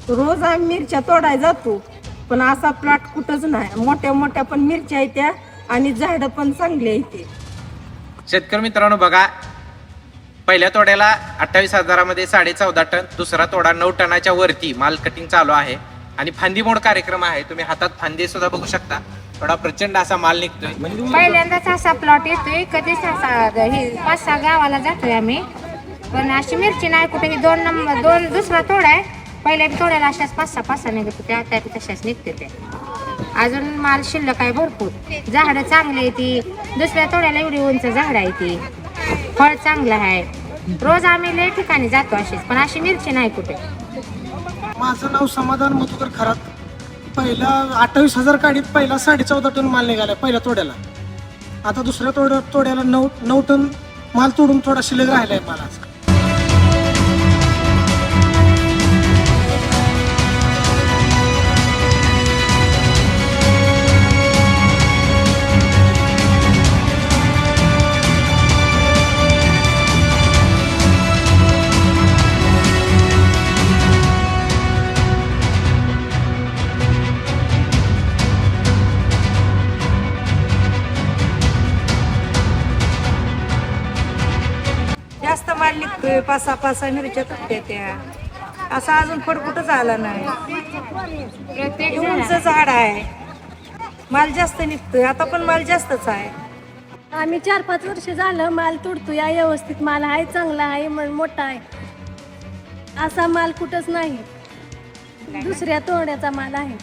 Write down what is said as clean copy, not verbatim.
रोज आम्ही मिरच्या तोडाय जातो, पण असा प्लॉट कुठंच नाही. मोठ्या मोठ्या पण मिरच्या आहेत त्या आणि झाडं पण चांगली आहेत. शेतकरी मित्रांनो बघा, पहिल्या तोड्याला 28,000मध्ये 14.5 टन, दुसरा तोडा 9 टनाच्या वरती माल कटिंग चालू आहे आणि फांदी मोड कार्यक्रम आहे. तुम्ही हातात फांदी सुद्धा बघू शकता. थोडा प्रचंड असा माल निघतोय. पहिल्यांदाच असा प्लॉट येतोय. कधीच असा 5-6 गावाला जातोय आम्ही, पण अशी मिरची नाही कुठे. दोन दुसरा तोडा आहे. पहिल्या तोड्याला अशाच 5-6 निघत होत्या, त्या तशाच निघते ते. अजून माल शिल्लक आहे भरपूर. झाडं चांगली आहे ती. दुसऱ्या तोड्याला एवढी उंच झाड आहे ती. फळ चांगलं आहे. रोज आम्ही लय ठिकाणी जातो अशीच, पण अशी मिरची नाही कुठे. माझं नाव समाधान मधुकर खरात. पहिला 28,000 काढीत पहिला 14.5 टन माल निघाला पहिल्या तोड्याला. आता दुसऱ्या तोड्याला 9 टन माल तोडून थोडा शिल्लक राहिलाय मालाचा. जास्त माल निघतोय. 5-6 मिरच्या तुटत्या त्या. असा अजून फड कुठंच आला नाही. प्रत्येक उंच झाड आहे. माल जास्त निघतोय. आता पण माल जास्तच आहे. आम्ही 4-5 वर्ष झालं माल तोडतो. या व्यवस्थित माल आहे, चांगला आहे, मोठा आहे. असा माल कुठंच नाही. दुसऱ्या तोड्याचा माल आहे.